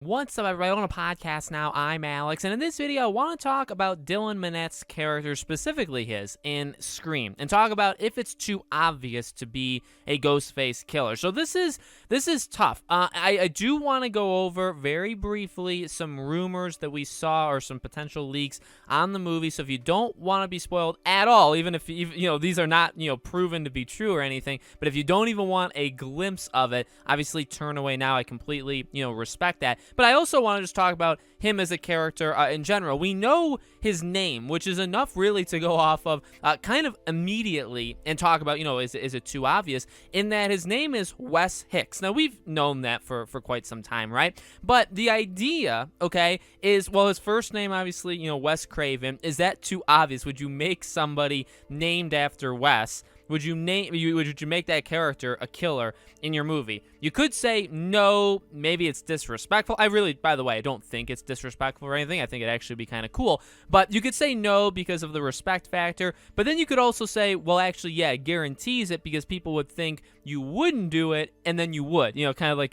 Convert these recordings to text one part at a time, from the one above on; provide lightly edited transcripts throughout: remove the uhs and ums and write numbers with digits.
What's up, everybody? On a podcast now. I'm Alex, and in this video, I want to talk about Dylan Minette's character, specifically his, in Scream, and talk about if it's too obvious to be a Ghostface killer. So this is tough. I do want to go over very briefly some rumors that we saw or some potential leaks on the movie. So if you don't want to be spoiled at all, even if these are not proven to be true or anything, but if you don't even want a glimpse of it, obviously turn away now. I completely respect that. But I also want to just talk about him as a character in general. We know his name, which is enough really to go off of kind of immediately and talk about, is it too obvious? In that his name is Wes Hicks. Now, we've known that for quite some time, right? But the idea, okay, is, well, his first name, obviously, Wes Craven. Is that too obvious? Would you make somebody named after Wes? Would you make that character a killer in your movie? You could say no, maybe it's disrespectful. By the way, I don't think it's disrespectful or anything. I think it'd actually be kind of cool. But you could say no because of the respect factor. But then you could also say, well, actually, yeah, it guarantees it because people would think you wouldn't do it, and then you would. Kind of like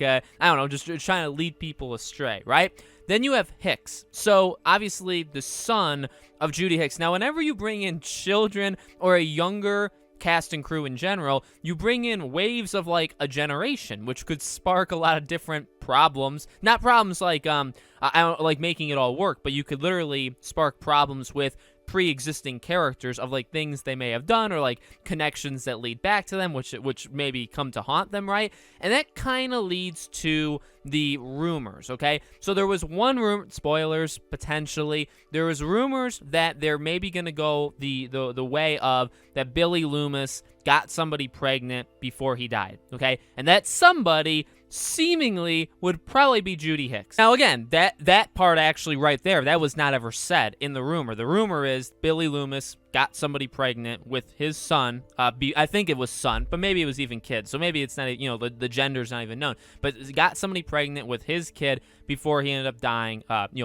just trying to lead people astray, right? Then you have Hicks. So, obviously, the son of Judy Hicks. Now, whenever you bring in children or a younger cast and crew in general, you bring in waves of like a generation, which could spark a lot of different problems. Not problems like I don't like making it all work, but you could literally spark problems with pre-existing characters of like things they may have done or like connections that lead back to them, which maybe come to haunt them, right? And that kind of leads to the rumors, okay? So there was one rumor, spoilers potentially, there was rumors that they're maybe gonna go the way of that Billy Loomis got somebody pregnant before he died, okay? And that somebody seemingly would probably be Judy Hicks. Now, again, that part actually right there, that was not ever said in the rumor. The rumor is Billy Loomis got somebody pregnant with his son. I think it was son, but maybe it was even kid. So maybe it's not, the gender's not even known. But got somebody pregnant with his kid before he ended up dying,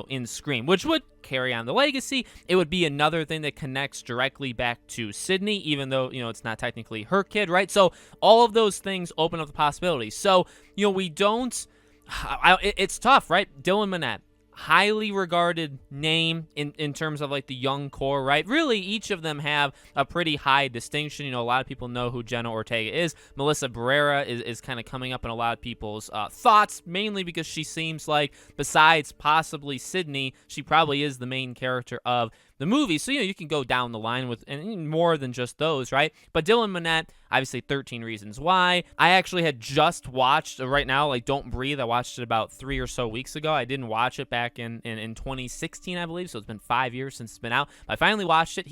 in Scream, which would carry on the legacy. It would be another thing that connects directly back to Sydney, even though, it's not technically her kid, right? So all of those things open up the possibilities. So, we don't, it's tough, right? Dylan Minette, highly regarded name in terms of like the young core, right? Really, each of them have a pretty high distinction. A lot of people know who Jenna Ortega is. Melissa Barrera is kind of coming up in a lot of people's thoughts, mainly because she seems like, besides possibly Sydney, she probably is the main character of the movie. So, you can go down the line with and more than just those, right? But Dylan Minette, obviously 13 Reasons Why. I actually had just watched, right now, like Don't Breathe. I watched it about 3 or so weeks ago. I didn't watch it back in 2016, I believe, so it's been 5 years since it's been out. I finally watched it.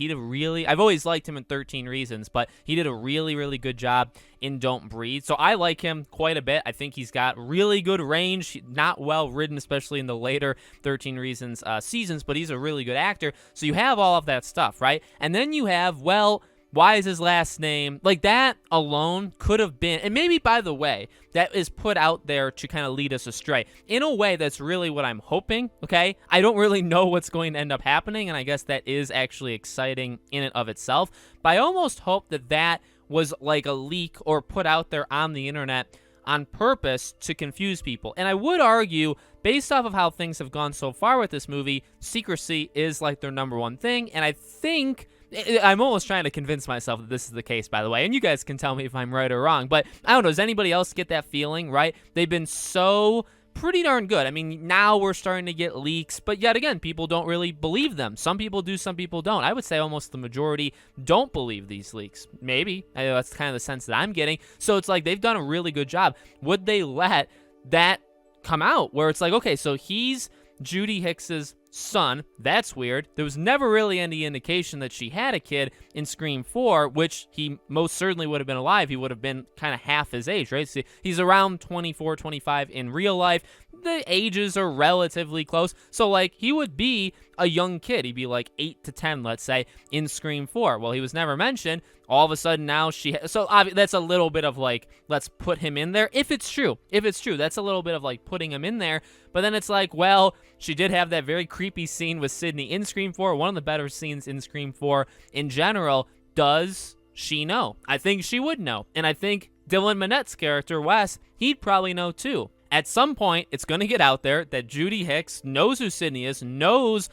I've always liked him in 13 Reasons, but he did a really, really good job in Don't Breathe. So I like him quite a bit. I think he's got really good range, not well written, especially in the later 13 Reasons seasons, but he's a really good actor. So you have all of that stuff, right? And then you have, well, why is his last name? Like, that alone could have been, and maybe, by the way, that is put out there to kind of lead us astray. In a way, that's really what I'm hoping, okay? I don't really know what's going to end up happening, and I guess that is actually exciting in and of itself. But I almost hope that was like a leak or put out there on the internet on purpose to confuse people. And I would argue, based off of how things have gone so far with this movie, secrecy is like their number one thing. And I think, I'm almost trying to convince myself that this is the case, by the way, and you guys can tell me if I'm right or wrong, but I don't know, does anybody else get that feeling, right? They've been so pretty darn good. I mean, now we're starting to get leaks, but yet again, people don't really believe them. Some people do, some people don't. I would say almost the majority don't believe these leaks. Maybe. That's kind of the sense that I'm getting. So it's like they've done a really good job. Would they let that come out where it's like, okay, so he's Judy Hicks's son? That's weird. There was never really any indication that she had a kid in Scream 4, which he most certainly would have been alive. He would have been kind of half his age, right? So he's around 24, 25 in real life. The ages are relatively close. So, like, he would be a young kid. He'd be like 8 to 10, let's say, in Scream 4. Well, he was never mentioned. All of a sudden now that's a little bit of like, let's put him in there. If it's true, that's a little bit of like putting him in there. But then it's like, well, she did have that very creepy scene with Sydney in Scream 4, one of the better scenes in Scream 4 in general. Does she know? I think she would know. And I think Dylan Minette's character, Wes, he'd probably know too. at some point, it's going to get out there that Judy Hicks knows who Sydney is, knows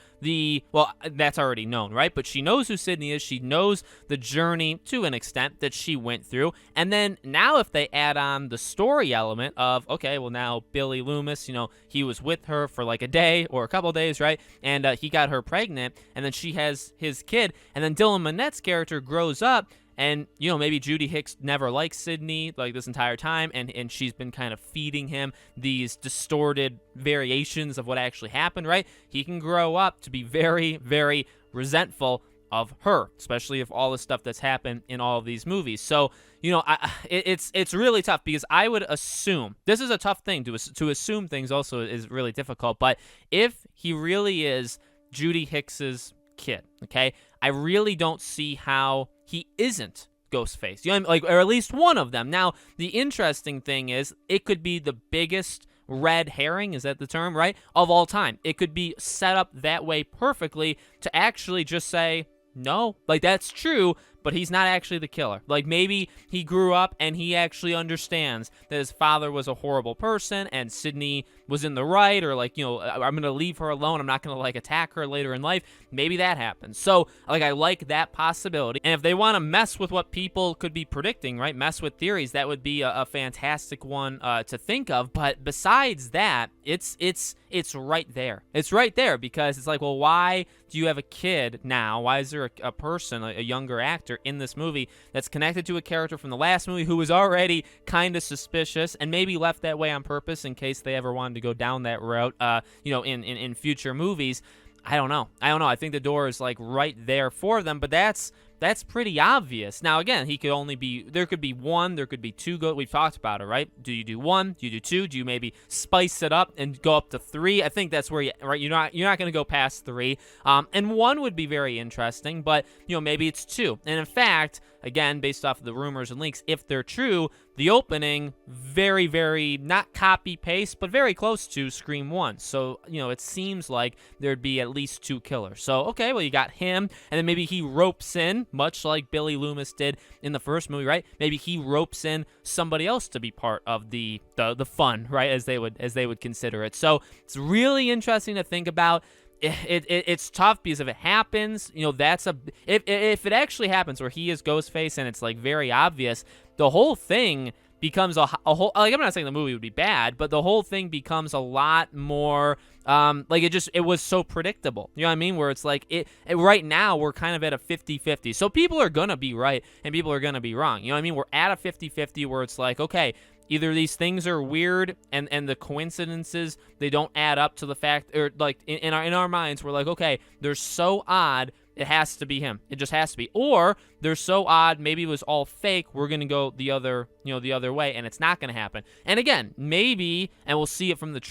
well, that's already known, right? But she knows who Sydney is. She knows the journey to an extent that she went through. And then now if they add on the story element of, okay, well, now Billy Loomis, he was with her for like a day or a couple days, right? And he got her pregnant, and then she has his kid. And then Dylan Minette's character grows up, and, maybe Judy Hicks never liked Sydney like this entire time, and she's been kind of feeding him these distorted variations of what actually happened, right? He can grow up to be very, very resentful of her, especially if all the stuff that's happened in all of these movies. So, it's really tough, because I would assume, this is a tough thing, to assume things also is really difficult, but if he really is Judy Hicks's kid, okay, I really don't see how he isn't Ghostface, or at least one of them. Now, the interesting thing is, it could be the biggest red herring, is that the term, right, of all time. It could be set up that way perfectly to actually just say, no, like, that's true, but he's not actually the killer. Like, maybe he grew up and he actually understands that his father was a horrible person and Sydney was in the right, or like, I'm going to leave her alone. I'm not going to like attack her later in life. Maybe that happens. So, like, I like that possibility. And if they want to mess with what people could be predicting, right, mess with theories, that would be a fantastic one to think of. But besides that, it's right there. It's right there, because it's like, well, why do you have a kid now? Why is there a person, a younger actor in this movie that's connected to a character from the last movie who was already kind of suspicious and maybe left that way on purpose in case they ever wanted to go down that route, in future movies? I don't know. I think the door is like right there for them, but that's pretty obvious. Now, again, there could be one, there could be two. We've talked about it, right? Do you do one? Do you do two? Do you maybe spice it up and go up to three? I think that's where you're not going to go past three. And one would be very interesting, but maybe it's two. And in fact, again, based off of the rumors and leaks, if they're true, the opening very, very not copy paste, but very close to Scream 1. So, it seems like there'd be at least two killers. So, okay, well, you got him, and then maybe he ropes in, much like Billy Loomis did in the first movie, right? Maybe he ropes in somebody else to be part of the fun, right, as they would consider it. So, it's really interesting to think about. It's tough, because if it happens, if it actually happens where he is Ghostface and it's like very obvious, the whole thing becomes a whole, like, I'm not saying the movie would be bad, but the whole thing becomes a lot more like it was so predictable. You know what I mean? Where it's like right now we're kind of at a 50-50. So people are going to be right and people are going to be wrong. You know what I mean? We're at a 50-50 where it's like, okay, either these things are weird and the coincidences, they don't add up to the fact, or like in our minds, we're like, okay, they're so odd, it has to be him. It just has to be. Or they're so odd, maybe it was all fake, we're going to go the other way, and it's not going to happen. And again, maybe, and we'll see it from the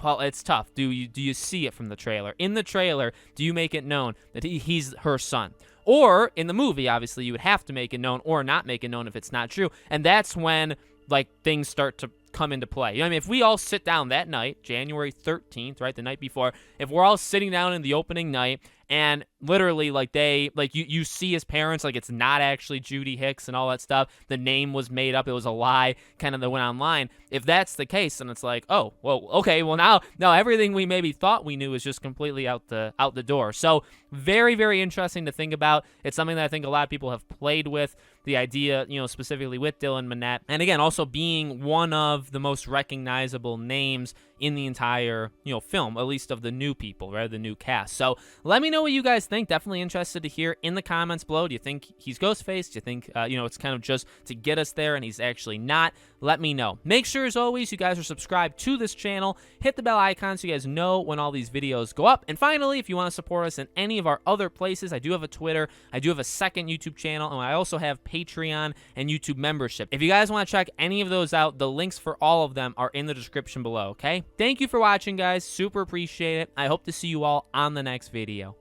well, it's tough. Do you see it from the trailer? In the trailer, do you make it known that he's her son? Or in the movie, obviously, you would have to make it known or not make it known if it's not true. And that's when, like, things start to come into play. You know what I mean? If we all sit down that night, January 13th, right, the night before, if we're all sitting down in the opening night and literally, like, you see his parents, like, it's not actually Judy Hicks and all that stuff, the name was made up, it was a lie, kind of that went online. If that's the case, then it's like, oh, well, okay, well, now everything we maybe thought we knew is just completely out the door. So very, very interesting to think about. It's something that I think a lot of people have played with, the idea, specifically with Dylan Minette. And again, also being one of the most recognizable names in the entire, film, at least of the new people, right? The new cast. So let me know what you guys think. Definitely interested to hear in the comments below. Do you think he's Ghostface? Do you think, it's kind of just to get us there and he's actually not? Let me know. Make sure, as always, you guys are subscribed to this channel. Hit the bell icon so you guys know when all these videos go up. And finally, if you want to support us in any of our other places, I do have a Twitter, I do have a second YouTube channel, and I also have Patreon and YouTube membership. If you guys want to check any of those out, the links for all of them are in the description below, okay? Thank you for watching, guys. Super appreciate it. I hope to see you all on the next video.